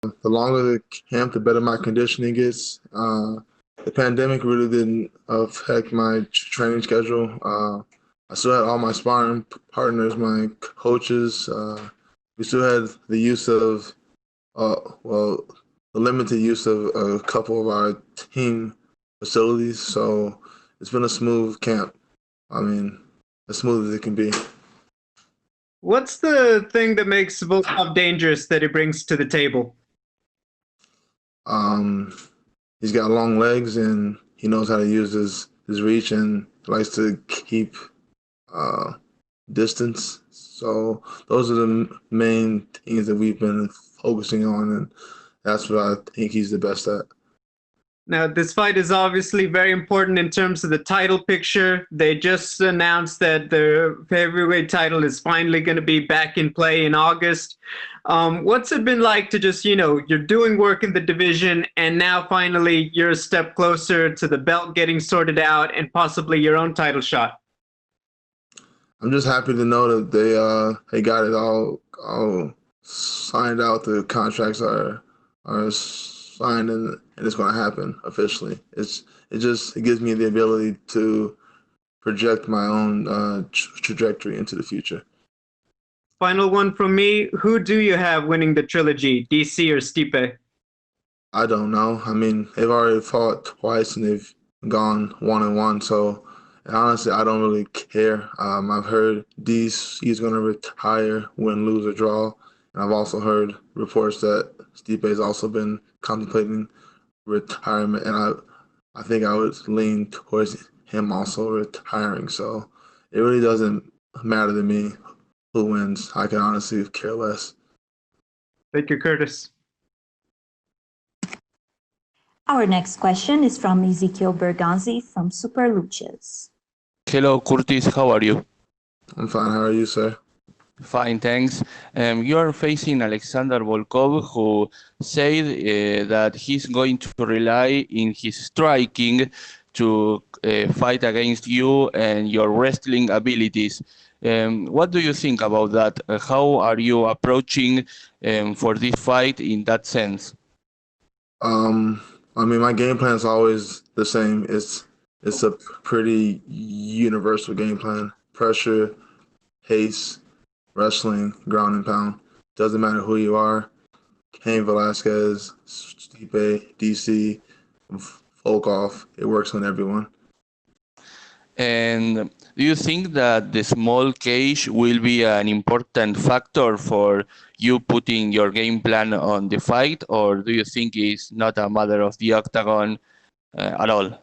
The longer the camp, the better my conditioning gets. The pandemic really didn't affect my training schedule. I still had all my sparring partners, my coaches. We still had the use of, well, the limited use of a couple of our team facilities. So it's been a smooth camp. I mean, as smooth as it can be. What's the thing that makes Volkov dangerous that he brings to the table? He's got long legs and he knows how to use his reach and likes to keep distance. So those are the main things that we've been focusing on, and that's what I think he's the best at. Now, this fight is obviously very important in terms of the title picture. They just announced that the heavyweight title is finally going to be back in play in August. What's it been like to just, you're doing work in the division and now finally you're a step closer to the belt getting sorted out and possibly your own title shot? I'm just happy to know that they got it all signed out. The contracts are signed and it's going to happen officially. It gives me the ability to project my own trajectory into the future. Final one from me. Who do you have winning the trilogy, DC or Stipe? I don't know. I mean, they've already fought twice and they've gone 1-1. So honestly, I don't really care. I've heard DC is going to retire, win, lose, or draw. And I've also heard reports that Stipe has also been contemplating retirement, and I think I would lean towards him also retiring. So it really doesn't matter to me who wins. I can honestly care less. Thank you, Curtis. Our next question is from Ezekiel Berganzi from Super Luchas. Hello, Curtis. How are you? I'm fine. How are you, sir? Fine, thanks. You are facing Alexander Volkov, who said that he's going to rely in his striking to fight against you and your wrestling abilities. What do you think about that? How are you approaching for this fight in that sense? I mean, my game plan is always the same. It's a pretty universal game plan. Pressure, pace, wrestling, ground and pound. Doesn't matter who you are. Cain Velasquez, Stipe, DC, Volkov. It works on everyone. And do you think that the small cage will be an important factor for you putting your game plan on the fight, or do you think it's not a matter of the octagon at all?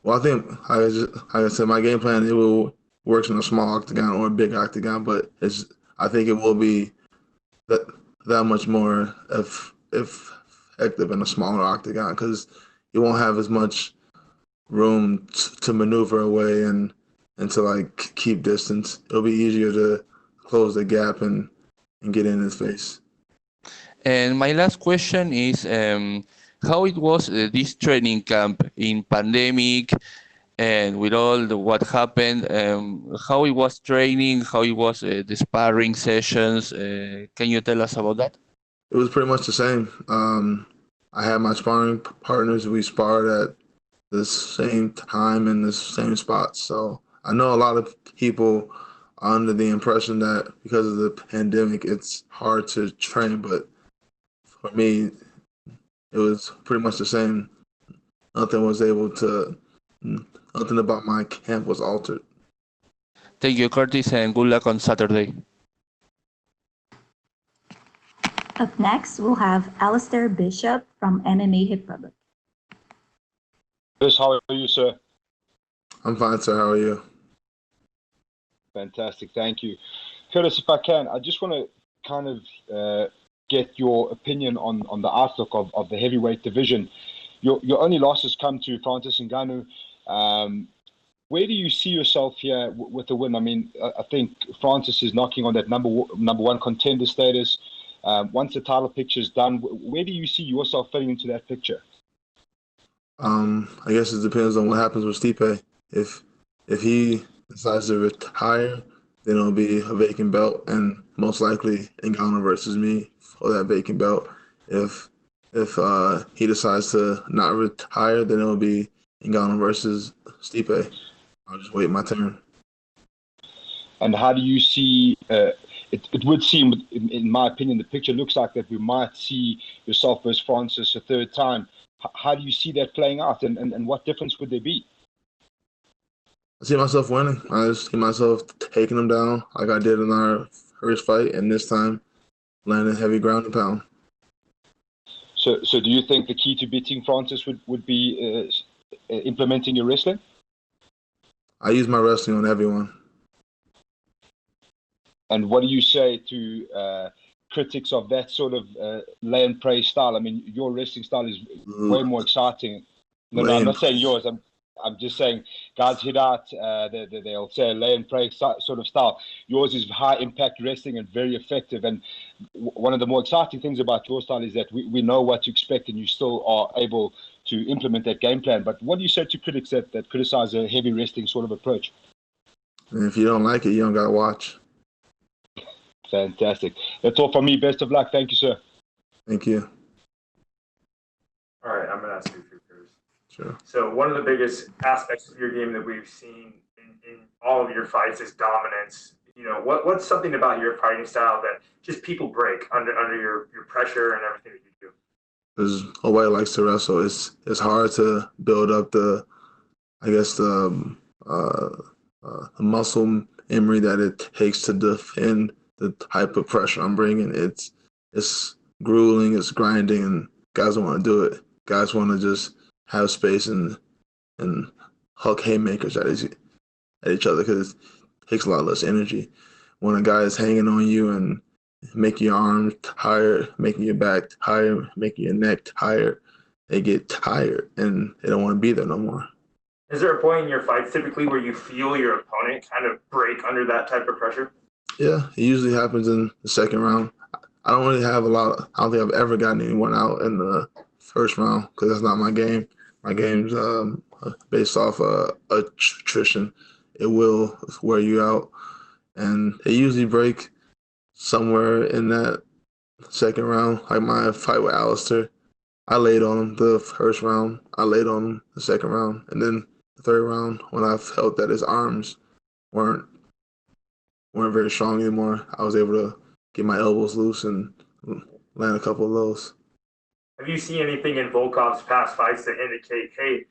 Well, I think, like I said, my game plan, it will works in a small octagon or a big octagon, but I think it will be that much more effective in a smaller octagon because you won't have as much room to maneuver away and to like keep distance. It'll be easier to close the gap and get in his face. And my last question is how it was this training camp in pandemic and with all what happened, how it was training, how it was the sparring sessions. Can you tell us about that? It was pretty much the same. I had my sparring partners. We sparred at the same time in the same spots. So I know a lot of people are under the impression that because of the pandemic, it's hard to train. But for me, it was pretty much the same. Nothing about my camp was altered. Thank you, Curtis, and good luck on Saturday. Up next, we'll have Alistair Bishop from MMA Republic. Chris, how are you, sir? I'm fine, sir. How are you? Fantastic, thank you. Curtis, if I can, I just want to kind of get your opinion on the outlook of the heavyweight division. Your only losses come to Francis Ngannou. Where do you see yourself here with the win? I mean, I think Francis is knocking on that number one contender status. Once the title picture is done, where do you see yourself fitting into that picture? I guess it depends on what happens with Stipe. If he decides to retire, then it'll be a vacant belt, and most likely Ngannou versus me for that vacant belt. If If he decides to not retire, then it'll be Ngannou versus Stipe. I'll just wait my turn. And how do you see? It would seem, in my opinion, the picture looks like that we might see yourself versus Francis a third time. How do you see that playing out, and what difference would there be? I see myself winning. I just see myself taking him down like I did in our first fight, and this time landing heavy ground and pound. So do you think the key to beating Francis would be implementing your wrestling? I use my wrestling on everyone. And what do you say to critics of that sort of lay and pray style? I mean, your wrestling style is way more exciting. No, I'm not saying yours. I'm just saying guys hit out. They'll say lay and pray sort of style. Yours is high impact wrestling and very effective. And one of the more exciting things about your style is that we know what to expect, and you still are able to implement that game plan. But what do you say to critics that criticize a heavy wrestling sort of approach? And if you don't like it, you don't got to watch. Fantastic. That's all from me. Best of luck. Thank you, sir. Thank you. All right, I'm going to ask you a few, Curtis. Sure. So one of the biggest aspects of your game that we've seen in all of your fights is dominance. You know, what's something about your fighting style that just people break under your pressure and everything that you do? Because nobody likes to wrestle. It's hard to build up the muscle memory that it takes to defend the type of pressure I'm bringing. It's grueling, it's grinding, and guys don't want to do it. Guys want to just have space and huck haymakers at each other because it takes a lot less energy. When a guy is hanging on you and making your arms tired, making your back tired, making your neck tired, they get tired and they don't want to be there no more. Is there a point in your fights typically where you feel your opponent kind of break under that type of pressure? Yeah, it usually happens in the second round. I don't really have I don't think I've ever gotten anyone out in the first round because that's not my game. My game's based off attrition. It will wear you out. And they usually break somewhere in that second round. Like my fight with Alistair, I laid on him the first round. I laid on him the second round. And then the third round, when I felt that his arms weren't very strong anymore, I was able to get my elbows loose and land a couple of those. Have you seen anything in Volkov's past fights that indicate, hey,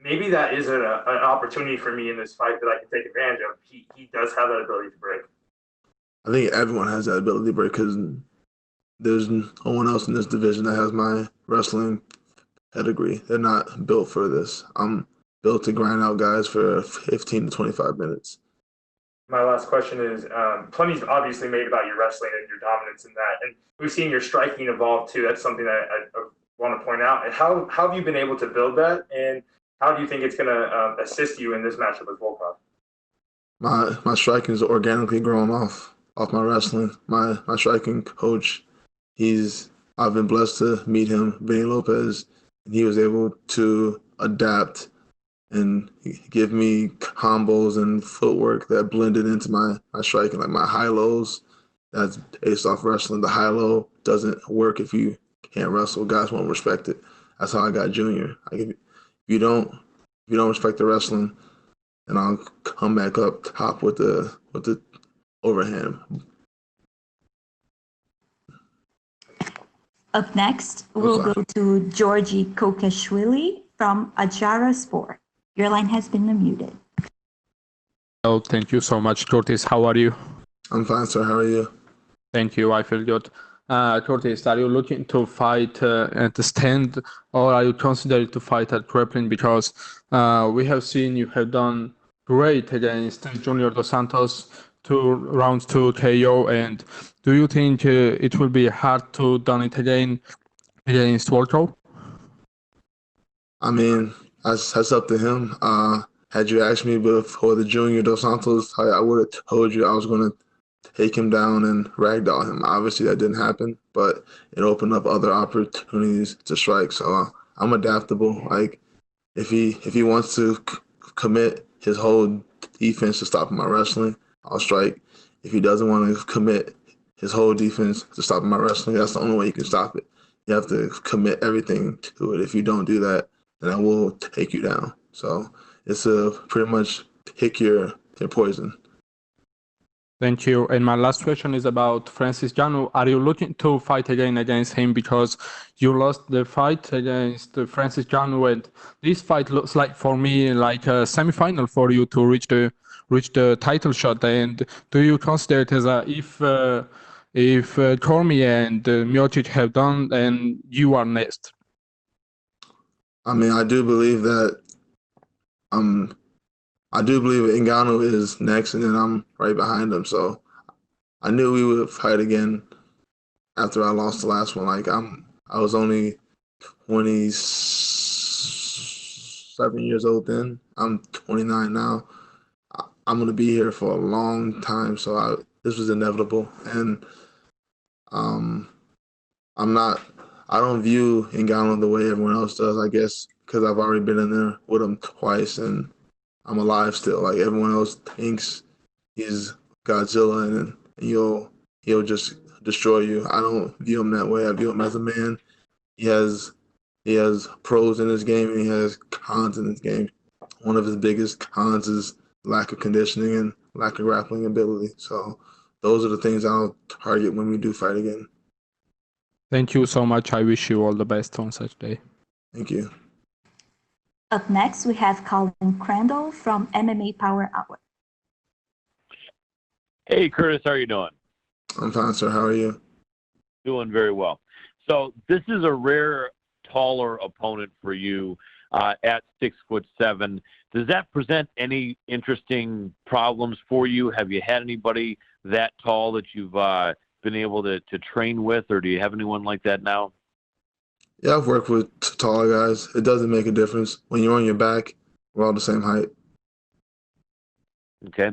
maybe that is an opportunity for me in this fight that I can take advantage of? He does have that ability to break. I think everyone has that ability to break because there's no one else in this division that has my wrestling pedigree. They're not built for this. I'm built to grind out guys for 15 to 25 minutes. My last question is, plenty's obviously made about your wrestling and your dominance in that, and we've seen your striking evolve too. That's something that I want to point out. And how have you been able to build that, and how do you think it's going to assist you in this matchup with Volkov? My striking is organically growing off my wrestling. My striking coach, I've been blessed to meet him, Vinny Lopez, and he was able to adapt and give me combos and footwork that blended into my striking, like my high-lows. That's based off wrestling. The high-low doesn't work if you can't wrestle. Guys won't respect it. That's how I got Junior. Like if you don't respect the wrestling, then I'll come back up top with the overhand. Up next, we'll go to Georgi Kokashvili from Ajara Sport. Your line has been unmuted. Oh, thank you so much, Curtis. How are you? I'm fine, sir. How are you? Thank you. I feel good. Curtis, are you looking to fight at the stand, or are you considering to fight at grappling? Because we have seen you have done great against Junior Dos Santos, 2 rounds to KO. And do you think it will be hard to do it again against Volkov? I mean, that's up to him. Had you asked me before the Junior Dos Santos, I would have told you I was going to take him down and ragdoll him. Obviously, that didn't happen, but it opened up other opportunities to strike. So I'm adaptable. Like if he wants to commit his whole defense to stopping my wrestling, I'll strike. If he doesn't want to commit his whole defense to stopping my wrestling, that's the only way you can stop it. You have to commit everything to it. If you don't do that, then I will take you down. So it's a pretty much pick your poison. Thank you. And my last question is about Francis Ngannou. Are you looking to fight again against him because you lost the fight against Francis Ngannou, and this fight looks like for me like a semifinal for you to reach the title shot? And do you consider it as a if Cormier and Miocic have done, and you are next? I mean, I do believe that I do believe Ngannou is next, and then I'm right behind him. So I knew we would fight again after I lost the last one. Like I was only 27 years old then. I'm 29 now. I'm gonna be here for a long time, so this was inevitable. And I'm not. I don't view Ngannou the way everyone else does. I guess because I've already been in there with him twice, and I'm alive still. Like everyone else thinks he's Godzilla, and he'll just destroy you. I don't view him that way. I view him as a man. He has pros in his game, and he has cons in his game. One of his biggest cons is lack of conditioning and lack of grappling ability. So those are the things I'll target when we do fight again. Thank you so much. I wish you all the best on such day. Thank you. Up next, we have Calvin Crandall from MMA Power Hour. Hey, Curtis, how are you doing? I'm fine, sir. How are you? Doing very well. So this is a rare, taller opponent for you at 6'7". Does that present any interesting problems for you? Have you had anybody that tall that you've been able to train with, or do you have anyone like that now? Yeah, I've worked with taller guys. It doesn't make a difference. When you're on your back, we're all the same height. Okay.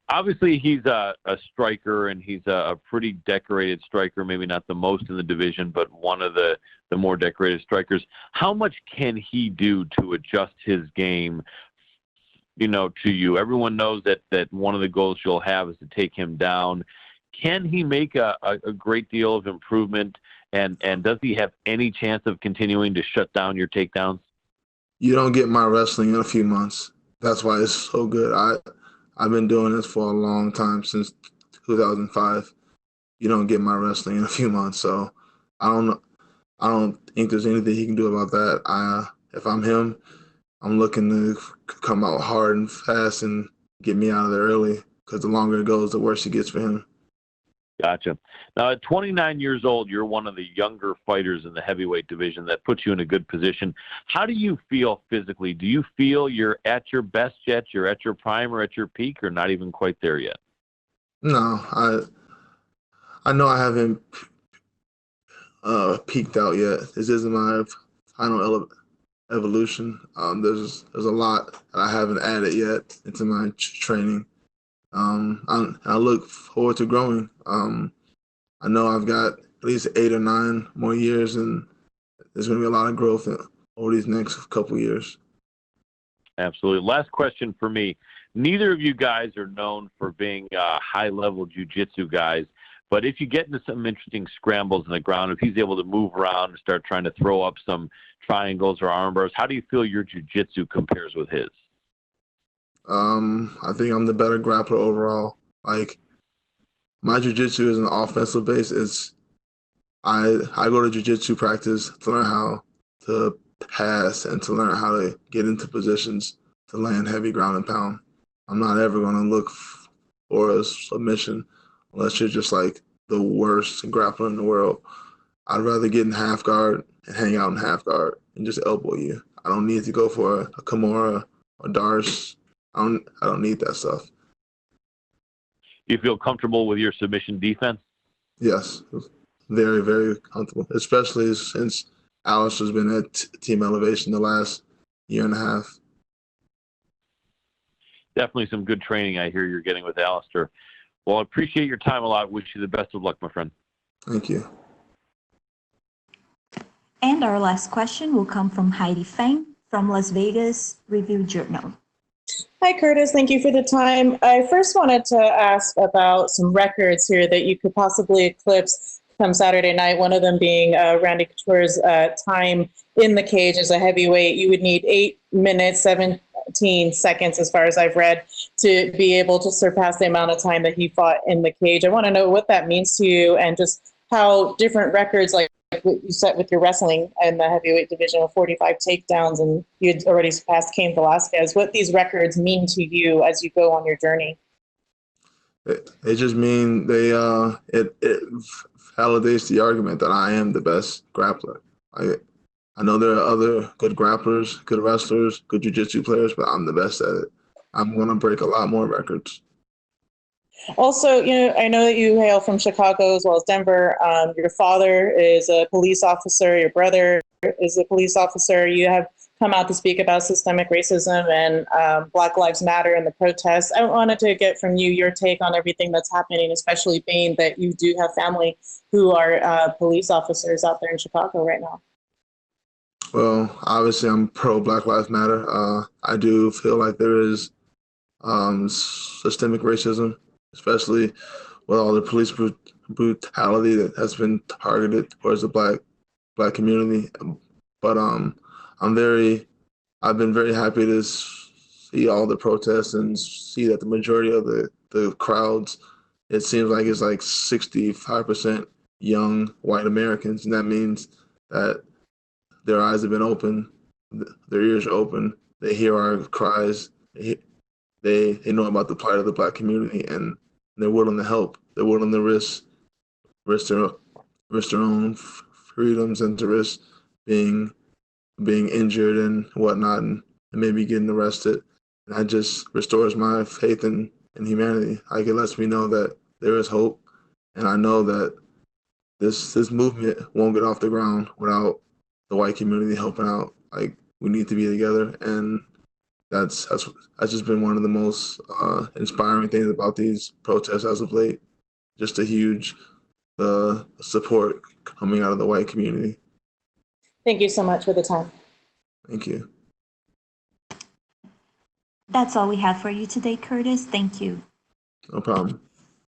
Obviously, he's a striker, and he's a pretty decorated striker, maybe not the most in the division, but one of the more decorated strikers. How much can he do to adjust his game, to you? Everyone knows that one of the goals you'll have is to take him down. Can he make a great deal of improvement, and does he have any chance of continuing to shut down your takedowns? You don't get my wrestling in a few months. That's why it's so good. I've been doing this for a long time, since 2005. You don't get my wrestling in a few months, so I don't think there's anything he can do about that. If I'm him, I'm looking to come out hard and fast and get me out of there early, because the longer it goes, the worse it gets for him. Gotcha. Now, at 29 years old, you're one of the younger fighters in the heavyweight division. That puts you in a good position. How do you feel physically? Do you feel you're at your best yet? You're at your prime or at your peak, or not even quite there yet? No, I know I haven't peaked out yet. This isn't my final evolution. There's a lot that I haven't added yet into my training. I look forward to growing. I know I've got at least 8 or 9 more years, and there's going to be a lot of growth over these next couple years. Absolutely. Last question for me. Neither of you guys are known for being high-level jiu-jitsu guys, but if you get into some interesting scrambles in the ground, if he's able to move around and start trying to throw up some triangles or arm bars, how do you feel your jiu-jitsu compares with his? I think I'm the better grappler overall. Like, my jiu-jitsu is an offensive base. I go to jiu-jitsu practice to learn how to pass and to learn how to get into positions to land heavy ground and pound. I'm not ever going to look for a submission unless you're just like the worst grappler in the world. I'd rather get in half guard and hang out in half guard and just elbow you. I don't need to go for a Kimura or Darce. I don't need that stuff. You feel comfortable with your submission defense? Yes, very, very comfortable, especially since Alistair's been at Team Elevation the last year and a half. Definitely some good training I hear you're getting with Alistair. Well, I appreciate your time a lot. Wish you the best of luck, my friend. Thank you. And our last question will come from Heidi Fang from Las Vegas Review-Journal. Hi, Curtis. Thank you for the time. I first wanted to ask about some records here that you could possibly eclipse. come Saturday night, one of them being Randy Couture's time in the cage as a heavyweight. You would need 8 minutes, 17 seconds, as far as I've read, to be able to surpass the amount of time that he fought in the cage. I want to know what that means to you and just how different records, like what you set with your wrestling in the heavyweight division of 45 takedowns, and you had already surpassed Cain Velasquez, what these records mean to you as you go on your journey. It just mean it validates the argument that I am the best grappler. I know there are other good grapplers, good wrestlers, good jiu-jitsu players, but I'm the best at it. I'm going to break a lot more records. Also, I know that you hail from Chicago as well as Denver. Your father is a police officer. Your brother is a police officer. You have come out to speak about systemic racism and Black Lives Matter and the protests. I wanted to get from you your take on everything that's happening, especially being that you do have family who are police officers out there in Chicago right now. Well, obviously, I'm pro Black Lives Matter. I do feel like there is systemic racism, especially with all the police brutality that has been targeted towards the black community. But I've been very happy to see all the protests and see that the majority of the crowds, it seems like it's like 65% young white Americans, and that means that their eyes have been open, their ears are open. They hear our cries. They know about the plight of the black community, and they're willing to help. They're willing to risk their own freedoms and to risk being injured and whatnot, and maybe getting arrested. And that just restores my faith in humanity. Like, it lets me know that there is hope, and I know that this movement won't get off the ground without the white community helping out. Like, we need to be together, and that's just been one of the most inspiring things about these protests as of late. Just a huge support coming out of the white community. Thank you so much for the time. Thank you. That's all we have for you today, Curtis. Thank you. No problem.